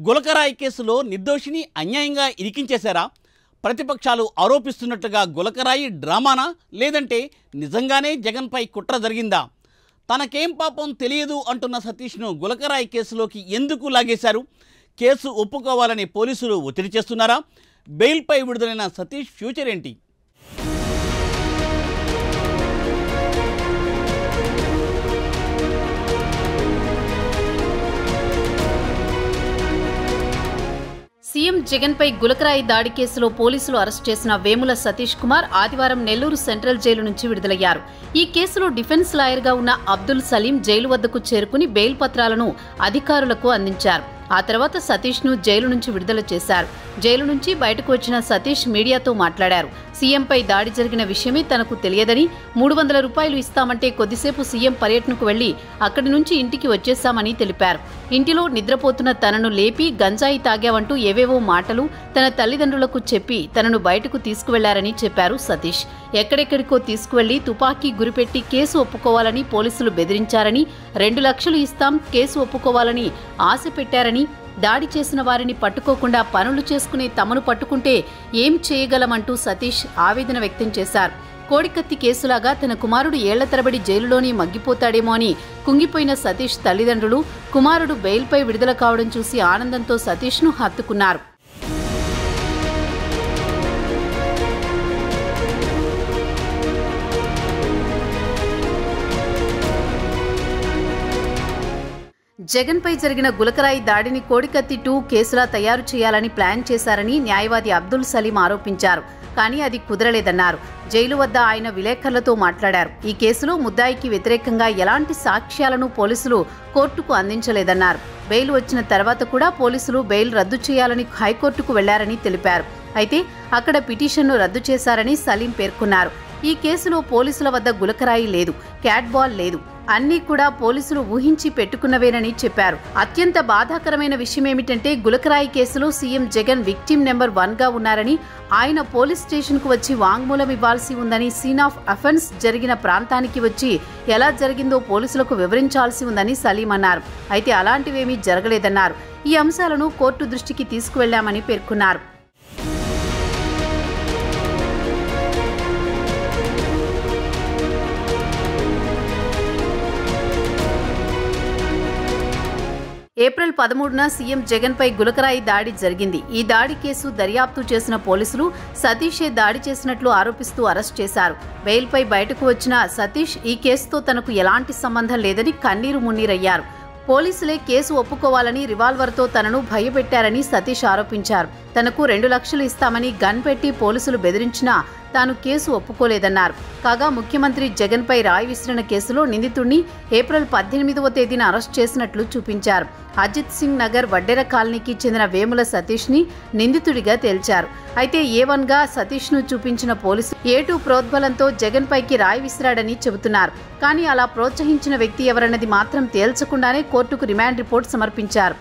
గులకరాయి కేసులో నిర్దోషిని అన్యాయంగా ఇరికించేశారా? ప్రతిపక్షాలు ఆరోపిస్తున్నట్లుగా గులకరాయి డ్రామానా, లేదంటే నిజంగానే జగన్పై కుట్ర జరిగిందా? తనకేం పాపం తెలియదు అంటున్న సతీష్ను గులకరాయి కేసులోకి ఎందుకు లాగేశారు? కేసు ఒప్పుకోవాలని పోలీసులు ఒత్తిడి చేస్తున్నారా? బెయిల్పై విడుదలైన సతీష్ ఫ్యూచర్ ఏంటి? సీఎం జగన్పై గులకరాయి దాడి కేసులో పోలీసులు అరెస్ట్ చేసిన వేముల సతీష్ కుమార్ ఆదివారం నెల్లూరు సెంట్రల్ జైలు నుంచి విడుదలయ్యారు. ఈ కేసులో డిఫెన్స్ లాయర్గా ఉన్న అబ్దుల్ సలీం జైలు వద్దకు చేరుకుని బెయిల్ పత్రాలను అధికారులకు అందించారు. ఆ తర్వాత సతీష్ను జైలు నుంచి విడుదల చేశారు. జైలు నుంచి బయటకు వచ్చిన సతీష్ మీడియాతో మాట్లాడారు. సీఎంపై దాడి జరిగిన విషయమే తనకు తెలియదని, 300 రూపాయలు ఇస్తామంటే కొద్దిసేపు సీఎం పర్యటనకు వెళ్లి అక్కడి నుంచి ఇంటికి వచ్చేశామని తెలిపారు. ఇంటిలో నిద్రపోతున్న తనను లేపి గంజాయి తాగావంటూ ఏవేవో మాటలు తన తల్లిదండ్రులకు చెప్పి తనను బయటకు తీసుకువెళ్లారని చెప్పారు సతీష్. ఎక్కడెక్కడికో తీసుకువెళ్లి తుపాకీ గురిపెట్టి కేసు ఒప్పుకోవాలని పోలీసులు బెదిరించారని, 2 లక్షలు ఇస్తాం కేసు ఒప్పుకోవాలని ఆశ పెట్టారని, దాడి చేసిన వారిని పట్టుకోకుండా పనులు చేసుకునే తమను పట్టుకుంటే ఏం చేయగలమంటూ సతీష్ ఆవేదన వ్యక్తం చేశారు. కోడికత్తి కేసులాగా తన కుమారుడు ఏళ్ల తరబడి జైలులోనే మగ్గిపోతాడేమో అని కుంగిపోయిన సతీష్ తల్లిదండ్రులు కుమారుడు బెయిల్పై విడుదల కావడం చూసి ఆనందంతో సతీష్ను హత్తుకున్నారు. జగన్పై జరిగిన గులకరాయి దాడిని కోడికత్తి 2 కేసులా తయారు చేయాలని ప్లాన్ చేశారని న్యాయవాది అబ్దుల్ సలీం ఆరోపించారు. కానీ అది కుదరలేదన్నారు. జైలు వద్ద ఆయన విలేకరులతో మాట్లాడారు. ఈ కేసులో ముద్దాయికి వ్యతిరేకంగా ఎలాంటి సాక్ష్యాలను పోలీసులు కోర్టుకు అందించలేదన్నారు. బెయిల్ వచ్చిన తర్వాత కూడా పోలీసులు బెయిల్ రద్దు చేయాలని హైకోర్టుకు వెళ్లారని తెలిపారు. అయితే అక్కడ పిటిషన్ను రద్దు చేశారని సలీం పేర్కొన్నారు. ఈ కేసులో పోలీసుల వద్ద గులకరాయి లేదు, క్యాట్ బాల్ లేదు, అన్నీ కూడా పోలీసులు ఊహించి పెట్టుకున్నవేనని చెప్పారు. అత్యంత బాధాకరమైన విషయమేమిటంటే గులకరాయి కేసులో సీఎం జగన్ విక్టిమ్ నెంబర్ 1గా ఉన్నారని, ఆయన పోలీస్ స్టేషన్కు వచ్చి వాంగ్మూలం ఇవ్వాల్సి ఉందని, సీన్ ఆఫ్ అఫెన్స్ జరిగిన ప్రాంతానికి వచ్చి ఎలా జరిగిందో పోలీసులకు వివరించాల్సి ఉందని సలీం అన్నారు. అయితే అలాంటివేమీ జరగలేదన్నారు. ఈ అంశాలను కోర్టు దృష్టికి తీసుకువెళ్లామని పేర్కొన్నారు. ఏప్రిల్ 13న సీఎం జగన్పై గులకరాయి దాడి జరిగింది. ఈ దాడి కేసు దర్యాప్తు చేసిన పోలీసులు సతీషే దాడి చేసినట్లు ఆరోపిస్తూ అరెస్ట్ చేశారు. బెయిల్పై బయటకు వచ్చిన సతీష్ ఈ కేసుతో తనకు ఎలాంటి సంబంధం లేదని కన్నీరు మున్నీరయ్యారు. పోలీసులే కేసు ఒప్పుకోవాలని రివాల్వర్తో తనను భయపెట్టారని సతీష్ ఆరోపించారు. తనకు 2 లక్షలు ఇస్తామని గన్ పెట్టి పోలీసులు బెదిరించినా తాను కేసు ఒప్పుకోలేదన్నారు. కాగా ముఖ్యమంత్రి జగన్పై రాయి విసిరిన కేసులో నిందితుడిని ఏప్రిల్ 18వ తేదీన అరెస్ట్ చేసినట్లు చూపించారు. అజిత్ సింగ్ నగర్ వడ్డెర కాలనీకి చెందిన వేముల సతీష్ని నిందితుడిగా తేల్చారు. అయితే A1గా సతీష్ను చూపించిన పోలీసులు A2 ప్రోద్బలంతో జగన్పైకి రాయి విసిరాడని చెబుతున్నారు. కానీ అలా ప్రోత్సహించిన వ్యక్తి ఎవరన్నది మాత్రం తేల్చకుండానే కోర్టుకు రిమాండ్ రిపోర్ట్ సమర్పించారు.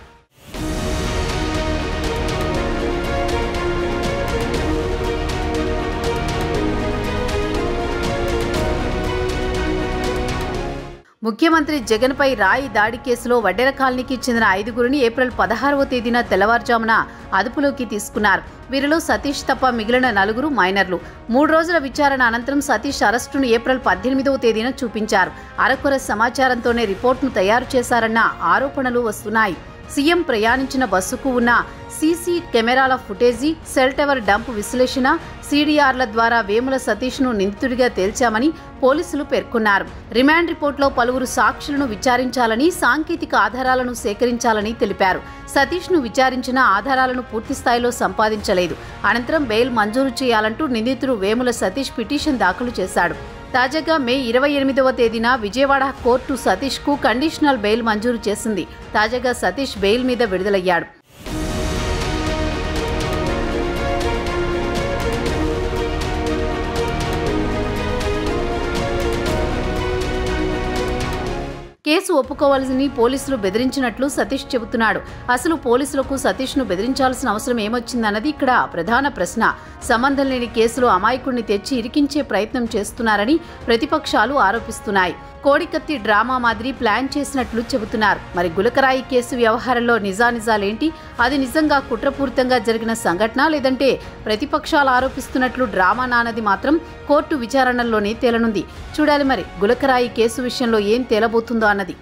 ముఖ్యమంత్రి జగన్పై రాయి దాడి కేసులో వడ్డెర కాలనీకి చెందిన 5గురిని ఏప్రిల్ 16వ తేదీన తెల్లవారుజామున అదుపులోకి తీసుకున్నారు. వీరిలో సతీష్ తప్ప మిగిలిన 4 మైనర్లు. 3 రోజుల విచారణ అనంతరం సతీష్ అరెస్టును ఏప్రిల్ 18వ తేదీన చూపించారు. అరకొర సమాచారంతోనే రిపోర్టును తయారు చేశారన్న ఆరోపణలు వస్తున్నాయి. సీఎం ప్రయాణించిన బస్సుకు ఉన్న సీసీ కెమెరాల ఫుటేజీ, సెల్ టవర్ డంప్ విశ్లేషణ, సీడీఆర్ల ద్వారా వేముల సతీష్ను నిందితుడిగా తేల్చామని పోలీసులు పేర్కొన్నారు. రిమాండ్ రిపోర్టులో పలువురు సాక్షులను విచారించాలని, సాంకేతిక ఆధారాలను సేకరించాలని తెలిపారు. సతీష్ను విచారించిన ఆధారాలను పూర్తిస్థాయిలో సంపాదించలేదు. అనంతరం బెయిల్ మంజూరు చేయాలంటూ నిందితుడు వేముల సతీష్ పిటిషన్ దాఖలు చేశాడు. తాజాగా మే 28వ తేదీన విజయవాడ కోర్టు సతీష్కు కండిషనల్ బెయిల్ మంజూరు చేసింది. తాజాగా సతీష్ బెయిల్ మీద విడుదలయ్యాడు. కేసు ఒప్పుకోవాల్సింది పోలీసులు బెదిరించినట్లు సతీష్ చెబుతున్నాడు. అసలు పోలీసులకు సతీష్ను బెదిరించాల్సిన అవసరం ఏమొచ్చిందన్నది ఇక్కడ ప్రధాన ప్రశ్న. సంబంధం లేని కేసులో అమాయకుడిని తెచ్చి ఇరికించే ప్రయత్నం చేస్తున్నారని ప్రతిపక్షాలు ఆరోపిస్తున్నాయి. కోడికత్తి డ్రామా మాదిరి ప్లాన్ చేసినట్లు చెబుతున్నారు. మరి గులకరాయి కేసు వ్యవహారంలో నిజానిజాలేంటి? అది నిజంగా కుట్రపూరితంగా జరిగిన సంఘటన, లేదంటే ప్రతిపక్షాలు ఆరోపిస్తున్నట్లు డ్రామా నాన్నది మాత్రం కోర్టు విచారణలోనే తేలనుంది. చూడాలి మరి గులకరాయి కేసు విషయంలో ఏం తేలబోతుందో అన్నది.